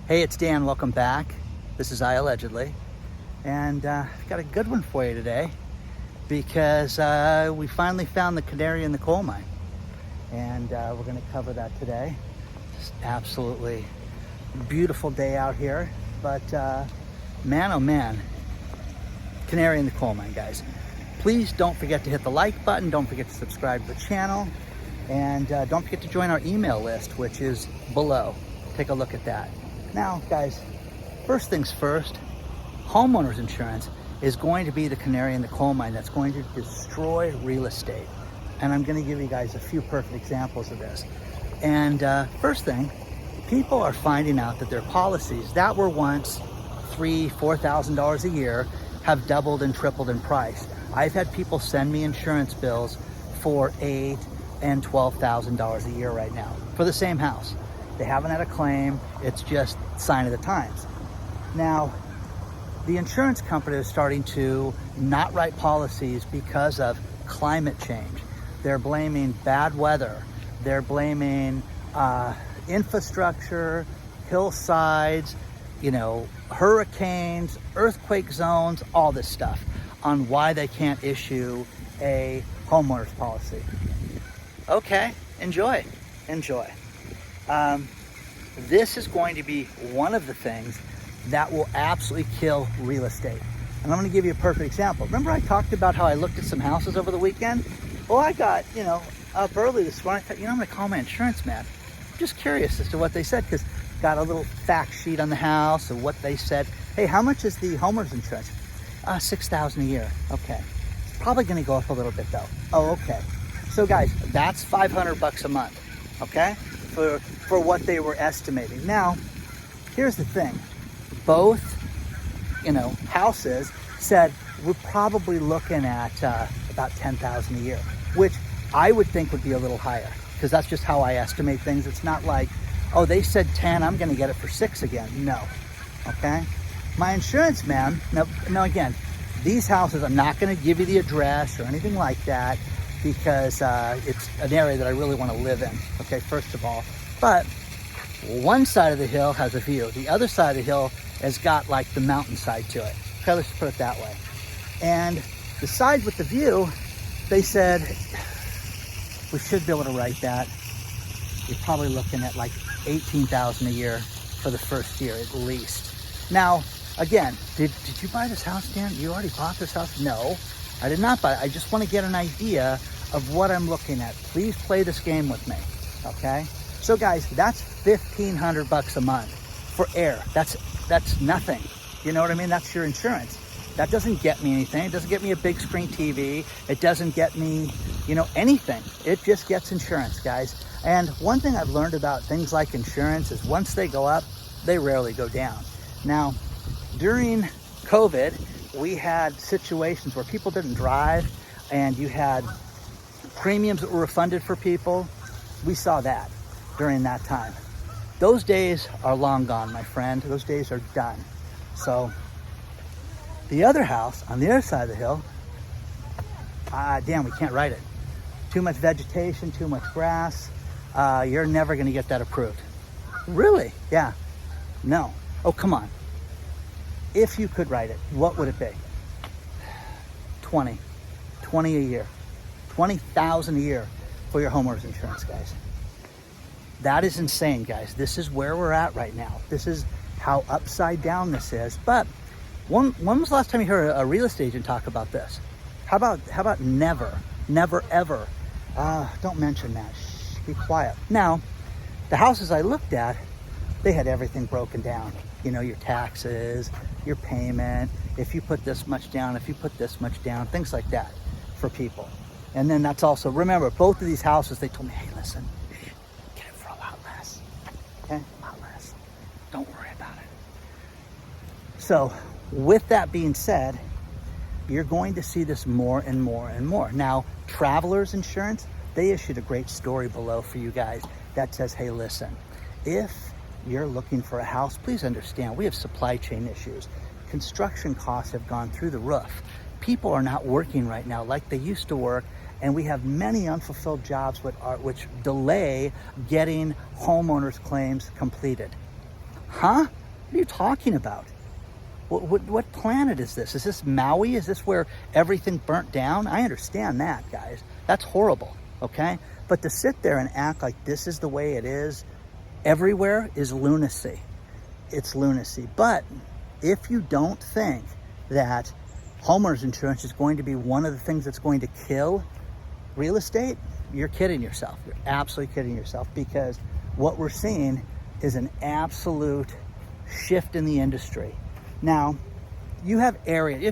Hey, it's Dan. Welcome back. This is iAllegedly, and I've got a good one for you today because we finally found the canary in the coal mine, and we're going to cover that today. Just absolutely beautiful day out here, but man, oh man, canary in the coal mine, guys. Please don't forget to hit the like button. Don't forget to subscribe to the channel, and don't forget to join our email list, which is below. Take a look at that. Now, guys, first things first, homeowners insurance is going to be the canary in the coal mine that's going to destroy real estate. And I'm going to give you guys a few perfect examples of this. And first thing, people are finding out that their policies that were once $3,000, $4,000 a year have doubled and tripled in price. I've had people send me insurance bills for $8,000 and $12,000 a year right now for the same house. They haven't had a claim. It's just sign of the times. Now, the insurance company is starting to not write policies because of climate change. They're blaming bad weather. They're blaming infrastructure, hillsides, hurricanes, earthquake zones, all this stuff on why they can't issue a homeowner's policy. Okay, enjoy. This is going to be one of the things that will absolutely kill real estate. And I'm going to give you a perfect example. Remember I talked about how I looked at some houses over the weekend? Well, I got, up early this morning. I thought, I'm going to call my insurance man. I'm just curious as to what they said, because got a little fact sheet on the house of what they said. Hey, how much is the homeowner's insurance? $6,000 a year. Okay. It's probably going to go up a little bit though. Oh, okay. So guys, that's $500 a month. Okay. For what they were estimating. Now, here's the thing. Both, houses said we're probably looking at about $10,000 a year, which I would think would be a little higher, because that's just how I estimate things. It's not like, oh, they said 10, I'm going to get it for 6 again. No. Okay. My insurance man. Now again, these houses, I'm not going to give you the address or anything like that, because it's an area that I really want to live in, okay, first of all. But one side of the hill has a view. The other side of the hill has got like the mountainside to it. Okay, let's put it that way. And the side with the view, they said, we should be able to write that. You're probably looking at like $18,000 a year for the first year at least. Now, again, did you buy this house, Dan? You already bought this house? No. I did not buy it. I just want to get an idea of what I'm looking at. Please play this game with me, okay? So guys, that's $1,500 a month for air. That's nothing. You know what I mean? That's your insurance. That doesn't get me anything. It doesn't get me a big screen TV. It doesn't get me, anything. It just gets insurance, guys. And one thing I've learned about things like insurance is once they go up, they rarely go down. Now, during COVID, we had situations where people didn't drive and you had premiums that were refunded for people. We saw that during that time. Those days are long gone, my friend. Those days are done. So the other house on the other side of the hill, damn, we can't write it. Too much vegetation, too much grass. You're never going to get that approved. Really? Yeah. No. Oh, come on. If you could write it, what would it be? 20 a year, $20,000 a year for your homeowner's insurance, guys. That is insane, guys. This is where we're at right now. This is how upside down this is. But when was the last time you heard a real estate agent talk about this? How about never ever? Don't mention that. Shh, be quiet. Now, the houses I looked at, they had everything broken down. Your taxes, your payment, if you put this much down, if you put this much down, things like that for people. And then that's also, remember, both of these houses, they told me, hey, listen, get it for a lot less. Okay, a lot less. Don't worry about it. So with that being said, you're going to see this more and more and more. Now, Travelers Insurance, they issued a great story below for you guys that says, hey, listen, if you're looking for a house, please understand we have supply chain issues. Construction costs have gone through the roof. People are not working right now like they used to work, and we have many unfulfilled jobs which delay getting homeowners claims completed. Huh? What are you talking about? What planet is this? Is this Maui? Is this where everything burnt down? I understand that, guys. That's horrible, okay? But to sit there and act like this is the way it is everywhere is lunacy. It's lunacy. But if you don't think that homeowners insurance is going to be one of the things that's going to kill real estate, you're kidding yourself. You're absolutely kidding yourself, because what we're seeing is an absolute shift in the industry. Now, you have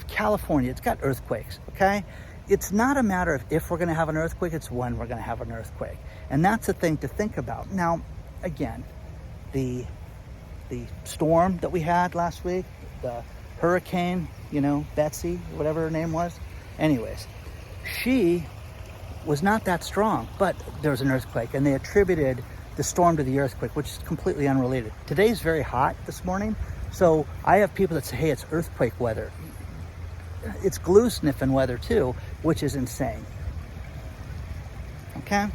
California, it's got earthquakes, okay? It's not a matter of if we're gonna have an earthquake, it's when we're gonna have an earthquake. And that's the thing to think about. Now, again, the storm that we had last week, the hurricane, Betsy, whatever her name was. Anyways, she was not that strong, but there was an earthquake, and they attributed the storm to the earthquake, which is completely unrelated. Today's very hot this morning, so I have people that say, hey, it's earthquake weather. It's glue sniffing weather too, which is insane. Okay?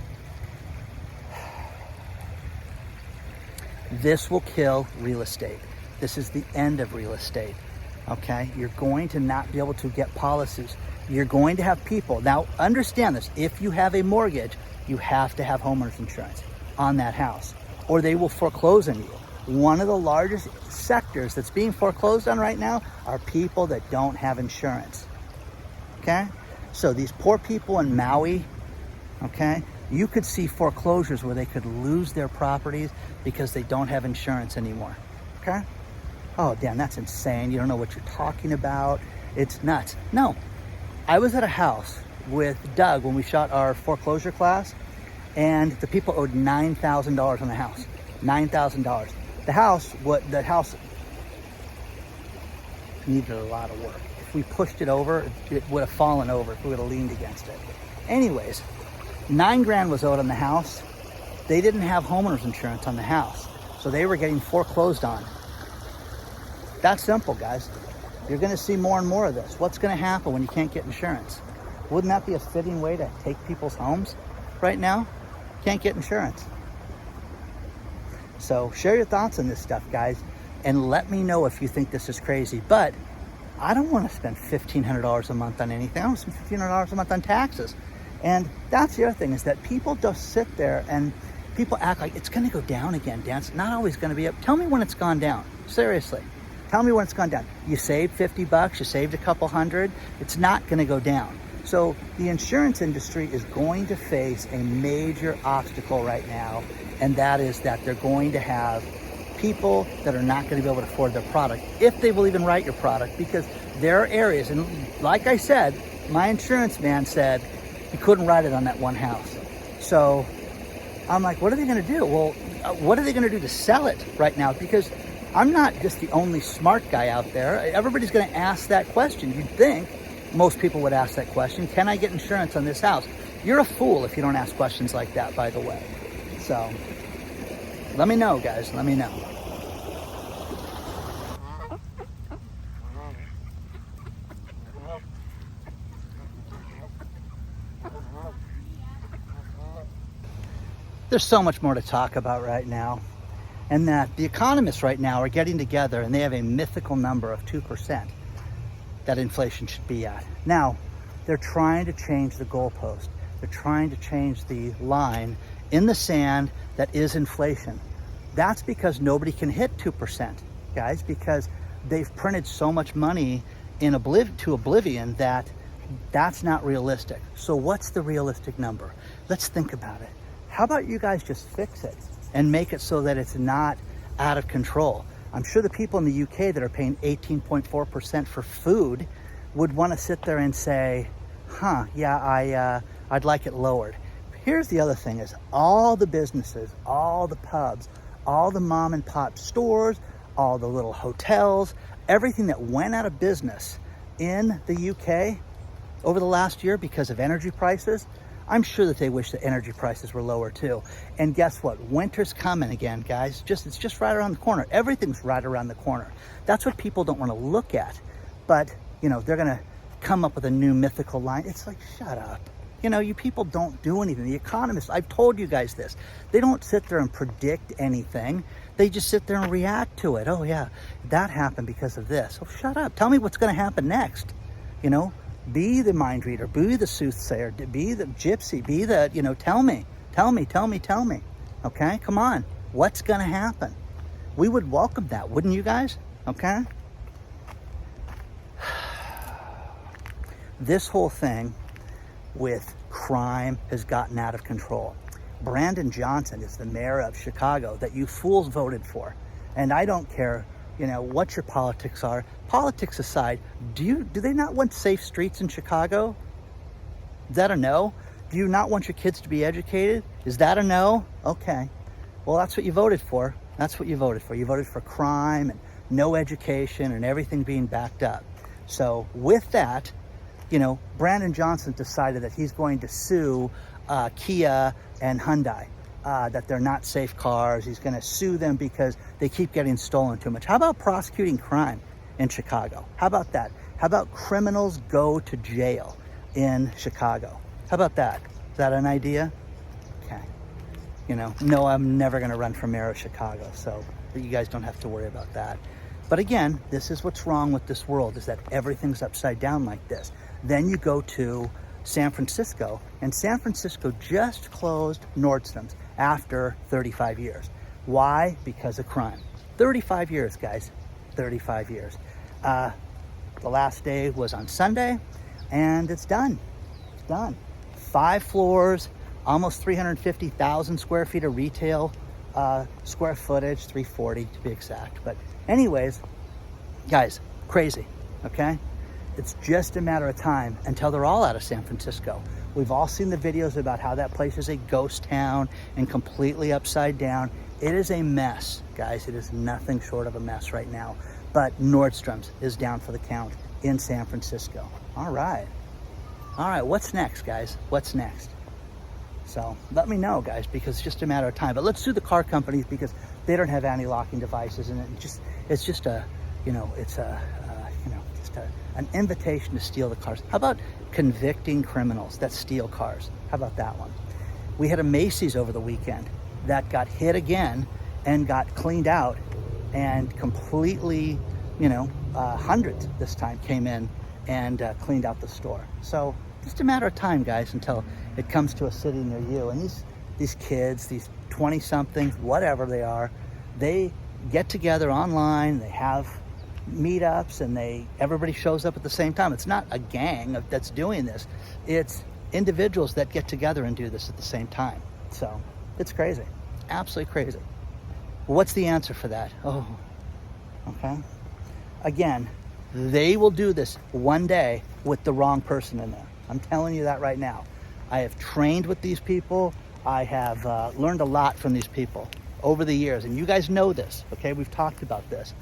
This will kill real estate. This is the end of real estate. Okay? You're going to not be able to get policies. You're going to have people. Now, understand this. If you have a mortgage, you have to have homeowners insurance on that house, or they will foreclose on you. One of the largest sectors that's being foreclosed on right now are people that don't have insurance. Okay? So these poor people in Maui, okay, you could see foreclosures where they could lose their properties because they don't have insurance anymore. Okay? Oh, damn, that's insane. You don't know what you're talking about. It's nuts. No, I was at a house with Doug when we shot our foreclosure class, and the people owed $9,000 on the house. $9,000. The house needed a lot of work. If we pushed it over, it would have fallen over if we would have leaned against it. Anyways, $9,000 was owed on the house. They didn't have homeowners insurance on the house, so they were getting foreclosed on. That's simple, guys. You're gonna see more and more of this. What's gonna happen when you can't get insurance? Wouldn't that be a fitting way to take people's homes right now? Can't get insurance. So share your thoughts on this stuff, guys, and let me know if you think this is crazy. But I don't want to spend $1,500 a month on anything. I want to spend $1,500 a month on taxes. And that's the other thing, is that people just sit there and people act like it's going to go down again, Dan. It's not always going to be up. Tell me when it's gone down. Seriously. Tell me when it's gone down. You saved $50, you saved a couple hundred. It's not going to go down. So the insurance industry is going to face a major obstacle right now, and that is that they're going to have people that are not going to be able to afford their product, if they will even write your product, because there are areas, and like I said, my insurance man said he couldn't write it on that one house. So I'm like, what are they going to do? Well, what are they going to do to sell it right now? Because I'm not just the only smart guy out there. Everybody's going to ask that question. You'd think most people would ask that question. Can I get insurance on this house? You're a fool if you don't ask questions like that, by the way. So let me know, guys. Let me know. There's so much more to talk about right now, and that the economists right now are getting together and they have a mythical number of 2% that inflation should be at. Now, they're trying to change the goalpost. They're trying to change the line in the sand that is inflation. That's because nobody can hit 2%, guys, because they've printed so much money in to oblivion that that's not realistic. So what's the realistic number? Let's think about it. How about you guys just fix it and make it so that it's not out of control? I'm sure the people in the UK that are paying 18.4% for food would want to sit there and say, yeah, I'd like it lowered. Here's the other thing, is all the businesses, all the pubs, all the mom and pop stores, all the little hotels, everything that went out of business in the UK over the last year because of energy prices, I'm sure that they wish the energy prices were lower too. And guess what? Winter's coming again, guys. It's just right around the corner. Everything's right around the corner. That's what people don't want to look at. But, they're going to come up with a new mythical line. It's like, shut up. You know, you people don't do anything. The economists, I've told you guys this, they don't sit there and predict anything. They just sit there and react to it. Oh yeah, that happened because of this. Oh, shut up. Tell me what's going to happen next. You know, be the mind reader, be the soothsayer, be the gypsy, be the, you know, tell me. Okay, come on. What's going to happen? We would welcome that, wouldn't you guys? Okay? This whole thing with crime has gotten out of control. Brandon Johnson is the mayor of Chicago that you fools voted for. And I don't care, you know, what your politics are. Politics aside, do they not want safe streets in Chicago? Is that a no? Do you not want your kids to be educated? Is that a no? Okay. Well, that's what you voted for. That's what you voted for. You voted for crime and no education and everything being backed up. So with that, you know, Brandon Johnson decided that he's going to sue Kia and Hyundai, that they're not safe cars. He's going to sue them because they keep getting stolen too much. How about prosecuting crime in Chicago? How about that? How about criminals go to jail in Chicago? How about that? Is that an idea? Okay. You know, no, I'm never going to run for mayor of Chicago, so you guys don't have to worry about that. But again, this is what's wrong with this world, is that everything's upside down like this. Then you go to San Francisco, and San Francisco just closed Nordstrom's after 35 years. Why? Because of crime. 35 years, guys. 35 years. The last day was on Sunday, and it's done. It's done. 5 floors, almost 350,000 square feet of retail square footage, 340 to be exact. But anyways, guys, crazy, okay? It's just a matter of time until they're all out of San Francisco. We've all seen the videos about how that place is a ghost town and completely upside down. It is a mess, guys. It is nothing short of a mess right now. But Nordstrom's is down for the count in San Francisco. All right. All right, what's next, guys? What's next? So let me know, guys, because it's just a matter of time. But let's sue the car companies because they don't have anti-locking devices, and it's just a, you know, it's a, you know, just an invitation to steal the cars. How about convicting criminals that steal cars? How about that one? We had a Macy's over the weekend that got hit again and got cleaned out, and completely, you know, hundreds this time came in and cleaned out the store. So just a matter of time, guys, until it comes to a city near you. And these kids, these 20-somethings, whatever they are, they get together online, they have meetups, and everybody shows up at the same time. It's not a gang that's doing this. It's individuals that get together and do this at the same time. So it's crazy, absolutely crazy. What's the answer for that? Oh, okay. Again, they will do this one day with the wrong person in there. I'm telling you that right now. I have trained with these people. I have learned a lot from these people over the years, and you guys know this, okay? We've talked about this.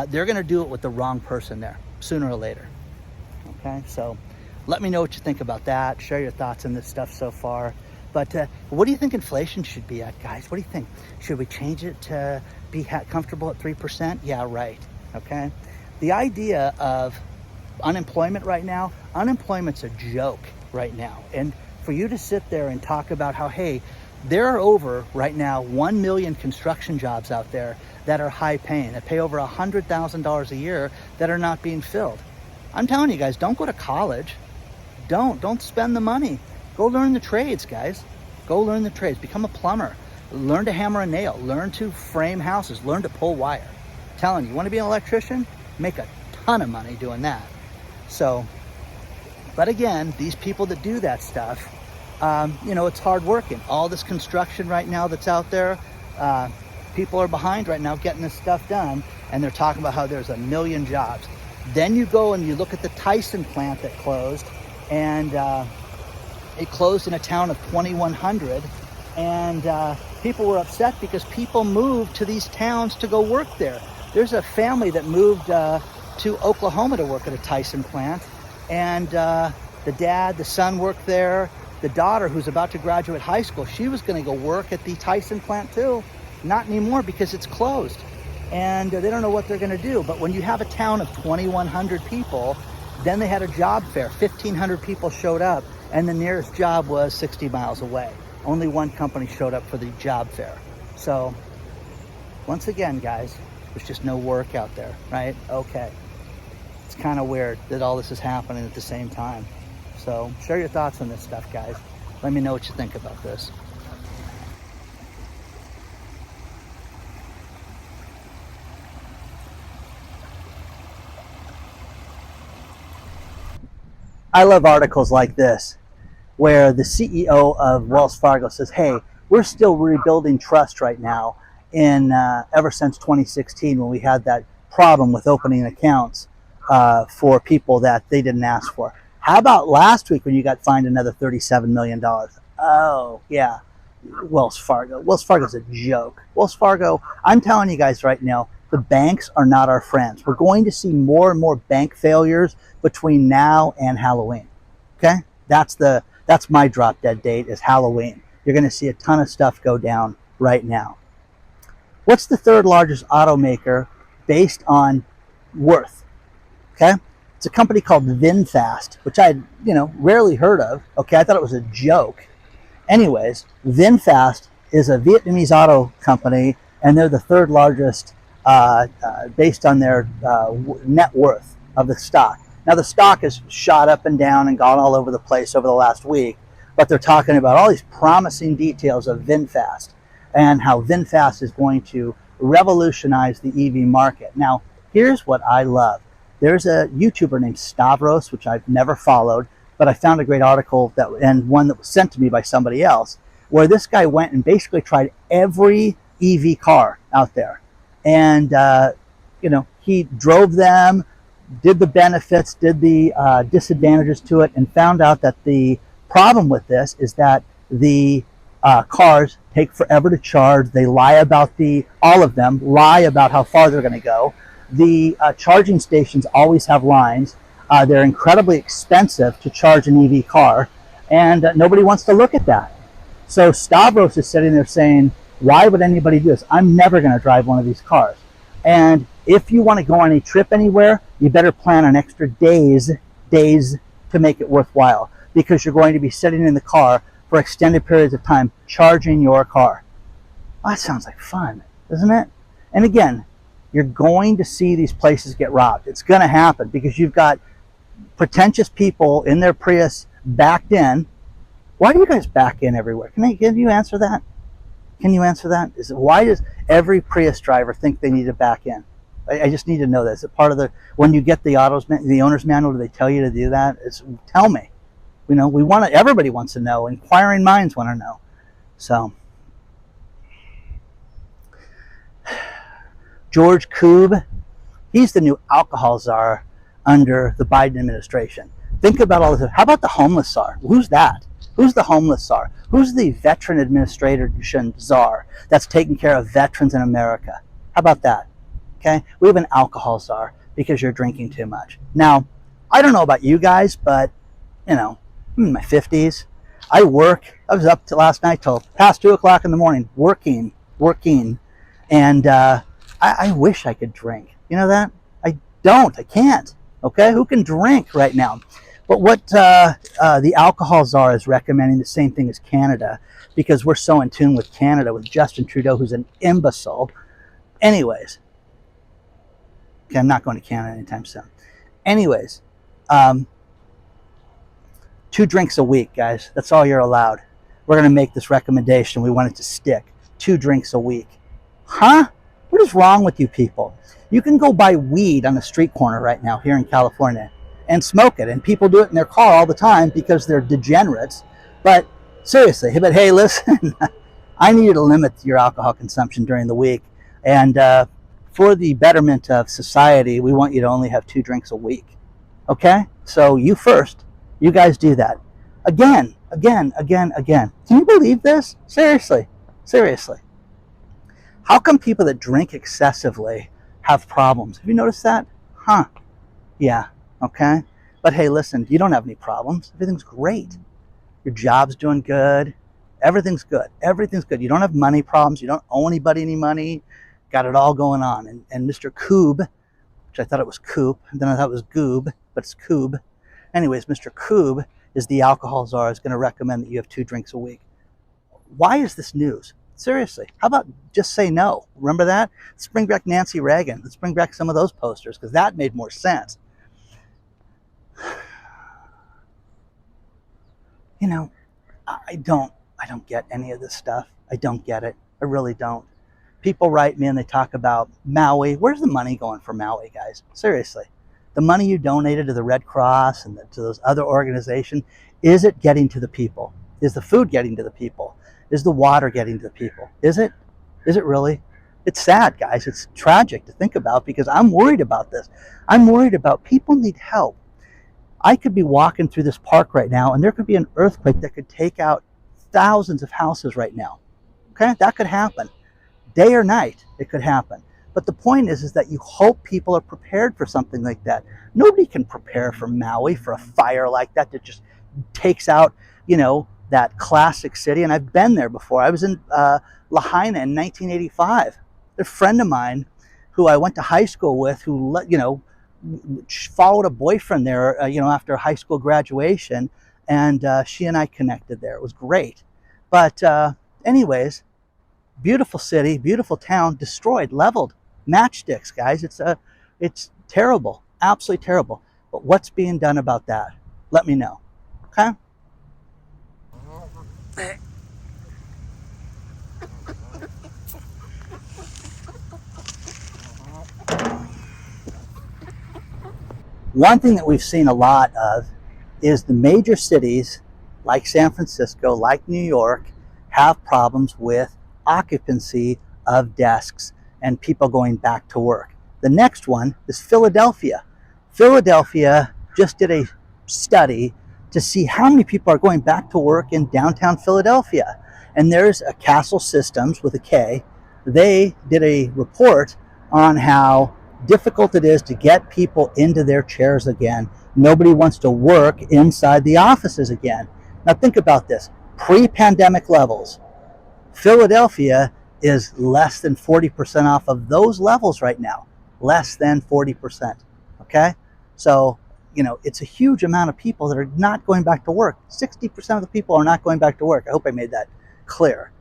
They're gonna do it with the wrong person there, sooner or later, okay? So let me know what you think about that. Share your thoughts on this stuff so far. But what do you think inflation should be at, guys? What do you think? Should we change it to be comfortable at 3%? Yeah, right, okay? The idea of unemployment right now, unemployment's a joke right now. And for you to sit there and talk about how, hey, there are over right now 1 million construction jobs out there that are high paying, that pay over $100,000 a year, that are not being filled. I'm telling you guys, don't go to college. Don't spend the money. Go learn the trades, guys. Go learn the trades. Become a plumber. Learn to hammer a nail. Learn to frame houses. Learn to pull wire. I'm telling you, want to be an electrician? Make a ton of money doing that. So, but again, these people that do that stuff, you know, it's hard working. All this construction right now that's out there, people are behind right now getting this stuff done, and they're talking about how there's 1 million jobs. Then you go and you look at the Tustin plant that closed, and it closed in a town of 2,100, and people were upset because people moved to these towns to go work there. There's a family that moved to Oklahoma to work at a Tustin plant, and the dad, the son worked there. The daughter, who's about to graduate high school, she was going to go work at the Tustin plant too. Not anymore because it's closed, and they don't know what they're going to do. But when you have a town of 2,100 people, then they had a job fair. 1,500 people showed up, and the nearest job was 60 miles away. Only one company showed up for the job fair. So once again, guys, there's just no work out there, right? Okay. It's kind of weird that all this is happening at the same time. So share your thoughts on this stuff, guys. Let me know what you think about this. I love articles like this, where the CEO of Wells Fargo says, hey, we're still rebuilding trust right now ever since 2016, when we had that problem with opening accounts for people that they didn't ask for. How about last week when you got fined another $37 million? Oh, yeah. Wells Fargo. Wells Fargo's a joke. Wells Fargo, I'm telling you guys right now, the banks are not our friends. We're going to see more and more bank failures between now and Halloween. Okay? That's my drop dead date, is Halloween. You're going to see a ton of stuff go down right now. What's the third largest automaker based on worth? Okay? It's a company called VinFast, which I rarely heard of. Okay, I thought it was a joke. Anyways, VinFast is a Vietnamese auto company, and they're the third largest based on their net worth of the stock. Now, the stock has shot up and down and gone all over the place over the last week, but they're talking about all these promising details of VinFast and how VinFast is going to revolutionize the EV market. Now, here's what I love. There's a YouTuber named Stavros, which I've never followed, but I found a great article and one that was sent to me by somebody else, where this guy went and basically tried every EV car out there. And, he drove them, did the benefits, did the disadvantages to it, and found out that the problem with this is that the cars take forever to charge. They lie about all of them lie about how far they're going to go. The charging stations always have lines. They're incredibly expensive to charge an EV car, and nobody wants to look at that. So Stavros is sitting there saying, why would anybody do this? I'm never going to drive one of these cars. And if you want to go on a trip anywhere, you better plan an extra days to make it worthwhile, because you're going to be sitting in the car for extended periods of time charging your car. Oh, that sounds like fun, doesn't it? And again, you're going to see these places get robbed. It's going to happen because you've got pretentious people in their Prius backed in. Why do you guys back in everywhere? Can you answer that? Can you answer that? Why does every Prius driver think they need to back in? I just need to know that. Is it part of when you get the owner's manual, do they tell you to do that? Tell me. Everybody wants to know. Inquiring minds want to know. So, George Koob, he's the new alcohol czar under the Biden administration. Think about all this. How about the homeless czar? Who's that? Who's the homeless czar? Who's the veteran administration czar that's taking care of veterans in America? How about that? Okay, we have an alcohol czar because you're drinking too much. Now, I don't know about you guys, but I'm in my 50s. I work. I was up till last night till past 2 o'clock in the morning working, and I wish I could drink. You know that? I don't. I can't. Okay, who can drink right now? But what the alcohol czar is recommending the same thing as Canada, because we're so in tune with Canada, with Justin Trudeau, who's an imbecile. Anyways, okay, I'm not going to Canada anytime soon. Anyways, 2 drinks a week, guys. That's all you're allowed. We're going to make this recommendation. We want it to stick. 2 drinks a week. Huh? What is wrong with you people? You can go buy weed on the street corner right now here in California and smoke it. And people do it in their car all the time because they're degenerates. But seriously, hey, listen, I need you to limit your alcohol consumption during the week. And for the betterment of society, we want you to only have 2 drinks a week. Okay? So you first. You guys do that. Again. Can you believe this? Seriously. How come people that drink excessively have problems? Have you noticed that? Huh. Yeah. Okay. But hey, listen, you don't have any problems. Everything's great. Your job's doing good. Everything's good. You don't have money problems. You don't owe anybody any money. Got it all going on. And Mr. Koob, which I thought it was Coop, and then I thought it was Goob, but it's Koob. Anyways, Mr. Koob is the alcohol czar is going to recommend that you have 2 drinks a week. Why is this news? Seriously, how about just say no? Remember that? Let's bring back Nancy Reagan. Let's bring back some of those posters because that made more sense. You know, I don't get any of this stuff. I don't get it. I really don't. People write me and they talk about Maui. Where's the money going for Maui, guys? Seriously. The money you donated to the Red Cross and to those other organizations, is it getting to the people? Is the food getting to the people? Is the water getting to the people? Is it? Is it really? It's sad, guys. It's tragic to think about because I'm worried about this. I'm worried about people need help. I could be walking through this park right now and there could be an earthquake that could take out thousands of houses right now. Okay, that could happen. Day or night, it could happen. But the point is that you hope people are prepared for something like that. Nobody can prepare for Maui, for a fire like that that just takes out, that classic city. And I've been there before. I was in Lahaina in 1985. A friend of mine who I went to high school with, who, followed a boyfriend there, after high school graduation. And she and I connected there. It was great. But anyways, beautiful city, beautiful town, destroyed, leveled, matchsticks, guys. It's terrible, absolutely terrible. But what's being done about that? Let me know, okay? One thing that we've seen a lot of is the major cities like San Francisco, like New York, have problems with occupancy of desks and people going back to work. The next one is Philadelphia. Philadelphia just did a study to see how many people are going back to work in downtown Philadelphia. And there's a Castle Systems with a K. They did a report on how difficult it is to get people into their chairs again. Nobody wants to work inside the offices again. Now think about this. Pre-pandemic levels. Philadelphia is less than 40% off of those levels right now. Less than 40%. Okay? So, it's a huge amount of people that are not going back to work. 60% of the people are not going back to work. I hope I made that clear.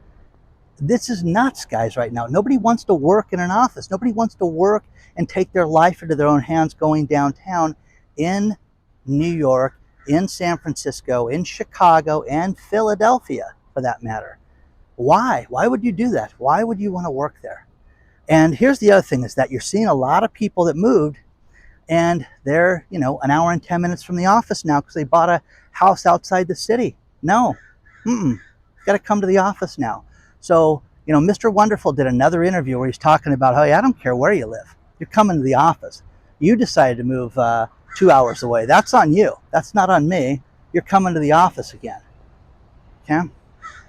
This is nuts, guys, right now. Nobody wants to work in an office. Nobody wants to work and take their life into their own hands going downtown in New York, in San Francisco, in Chicago, and Philadelphia, for that matter. Why? Why would you do that? Why would you want to work there? And here's the other thing is that you're seeing a lot of people that moved and they're, an hour and 10 minutes from the office now because they bought a house outside the city. No, got to come to the office now. So, Mr. Wonderful did another interview where he's talking about, hey, I don't care where you live. You're coming to the office. You decided to move 2 hours away. That's on you. That's not on me. You're coming to the office again. Okay?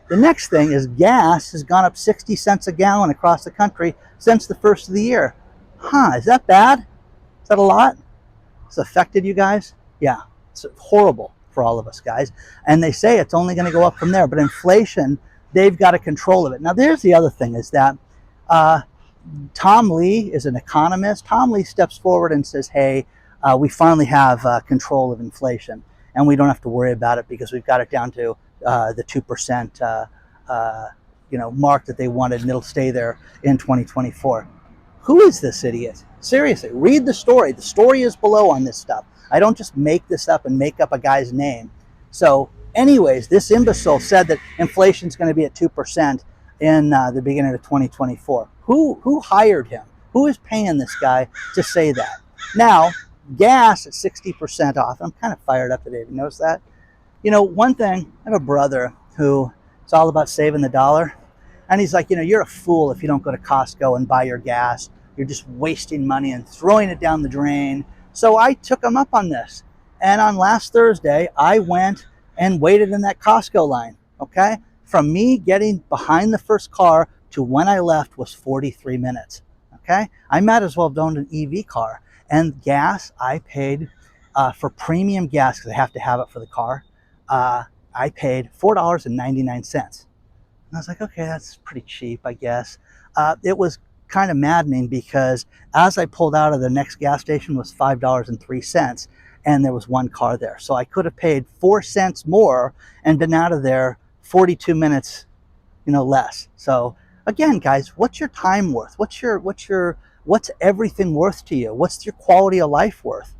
The next thing is gas has gone up 60 cents a gallon across the country since the first of the year. Is that bad? Is that a lot? It's affected you guys? Yeah, it's horrible for all of us, guys. And they say it's only going to go up from there. But inflation, they've got a control of it. Now, there's the other thing is that Tom Lee is an economist. Tom Lee steps forward and says, hey, we finally have control of inflation. And we don't have to worry about it because we've got it down to the 2% mark that they wanted, and it'll stay there in 2024. Who is this idiot? Seriously, read the story. The story is below on this stuff. I don't just make this up and make up a guy's name. So anyways, this imbecile said that inflation is going to be at 2% in the beginning of 2024. Who hired him? Who is paying this guy to say that? Now, gas at 60% off. I'm kind of fired up today. Have you noticed that? One thing, I have a brother who it's all about saving the dollar. And he's like, you're a fool if you don't go to Costco and buy your gas. You're just wasting money and throwing it down the drain. So I took him up on this. And on last Thursday, I went and waited in that Costco line, okay? From me getting behind the first car to when I left was 43 minutes, okay? I might as well have owned an EV car. And gas, I paid for premium gas, because I have to have it for the car, I paid $4.99. And I was like, okay, that's pretty cheap, I guess. It was kind of maddening because as I pulled out of the next gas station was $5.03. and there was one car there. So I could have paid 4 cents more and been out of there 42 minutes, less. So again, guys, what's your time worth? What's everything worth to you? What's your quality of life worth?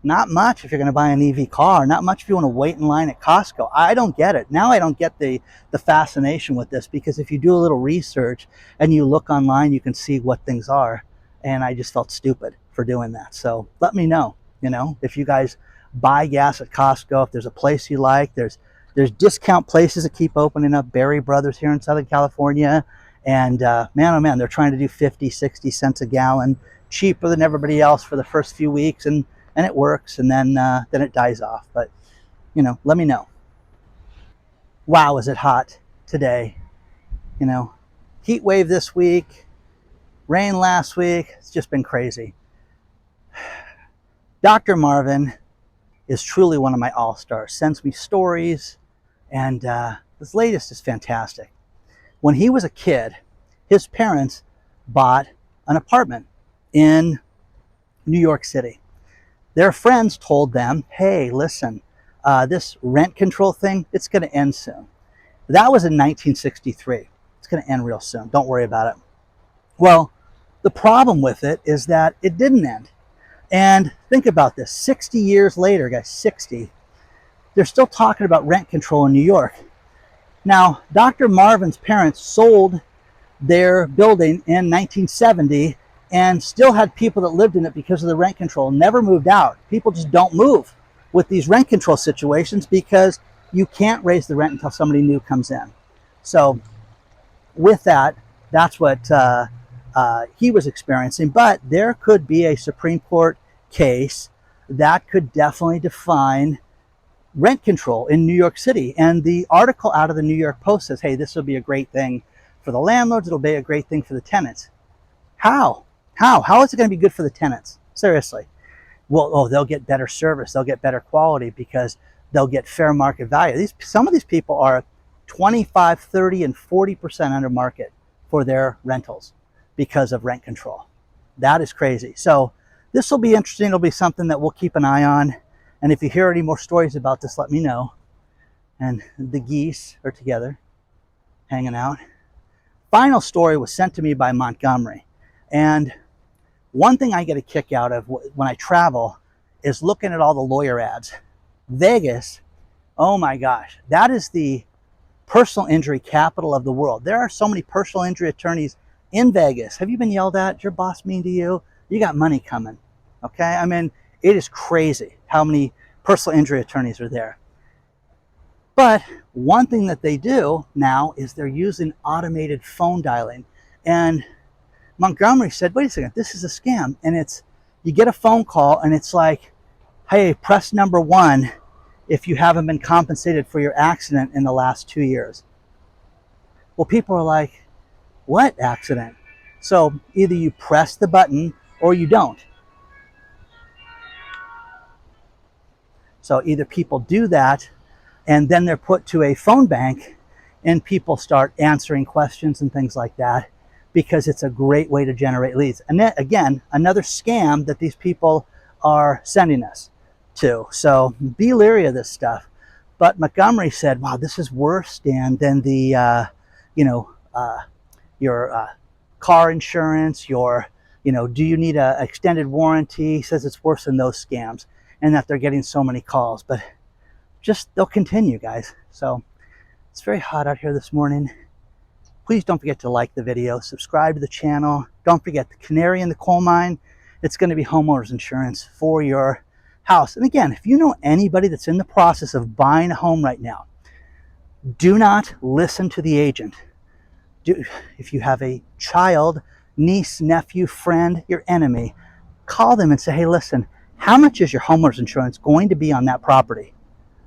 Not much if you're going to buy an EV car. Not much if you want to wait in line at Costco. I don't get it. Now I don't get the fascination with this, because if you do a little research and you look online, you can see what things are. And I just felt stupid for doing that. So let me know, if you guys buy gas at Costco, if there's a place you like. There's discount places that keep opening up. Berry Brothers here in Southern California. And man, oh man, they're trying to do 50, 60 cents a gallon, cheaper than everybody else for the first few weeks. And it works, and then it dies off. But let me know. Wow, is it hot today? Heat wave this week, rain last week. It's just been crazy. Dr. Marvin is truly one of my all-stars. Sends me stories, and this latest is fantastic. When he was a kid, his parents bought an apartment in New York City. Their friends told them, hey, listen, this rent control thing, it's going to end soon. That was in 1963. It's going to end real soon. Don't worry about it. Well, the problem with it is that it didn't end. And think about this. 60 years later, guys, 60, they're still talking about rent control in New York. Now, Dr. Marvin's parents sold their building in 1970 and still had people that lived in it because of the rent control, never moved out. People just don't move with these rent control situations because you can't raise the rent until somebody new comes in. So with that, that's what he was experiencing. But there could be a Supreme Court case that could definitely define rent control in New York City. And the article out of the New York Post says, hey, this will be a great thing for the landlords. It'll be a great thing for the tenants. How is it going to be good for the tenants? Seriously. Well, they'll get better service. They'll get better quality because they'll get fair market value. Some of these people are 25, 30, and 40% under market for their rentals because of rent control. That is crazy. So this will be interesting. It'll be something that we'll keep an eye on. And if you hear any more stories about this, let me know. And the geese are together, hanging out. Final story was sent to me by Montgomery. And one thing I get a kick out of when I travel is looking at all the lawyer ads. Vegas, oh my gosh, that is the personal injury capital of the world. There are so many personal injury attorneys in Vegas. Have you been yelled at? Is your boss mean to you? You got money coming, okay? I mean, it is crazy how many personal injury attorneys are there. But one thing that they do now is they're using automated phone dialing. And Montgomery said, wait a second, this is a scam. And you get a phone call and it's like, hey, press number 1 if you haven't been compensated for your accident in the last 2 years. Well, people are like, what accident? So either you press the button or you don't. So either people do that and then they're put to a phone bank and people start answering questions and things like that, because it's a great way to generate leads. And then, again, another scam that these people are sending us to. So be leery of this stuff. But Montgomery said, wow, this is worse, Dan, than the, your car insurance, do you need an extended warranty? He says it's worse than those scams and that they're getting so many calls. But they'll continue, guys. So it's very hot out here this morning. Please don't forget to like the video, subscribe to the channel. Don't forget the canary in the coal mine. It's going to be homeowners insurance for your house. And again, if you know anybody that's in the process of buying a home right now, do not listen to the agent. If you have a child, niece, nephew, friend, your enemy, call them and say, hey, listen, how much is your homeowners insurance going to be on that property?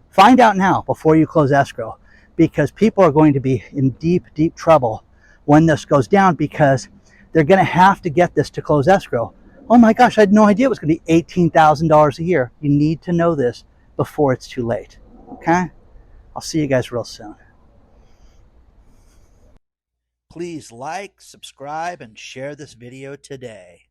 Find out now before you close escrow, because people are going to be in deep, deep trouble when this goes down, because they're going to have to get this to close escrow. Oh my gosh, I had no idea it was going to be $18,000 a year. You need to know this before it's too late. Okay? I'll see you guys real soon. Please like, subscribe, and share this video today.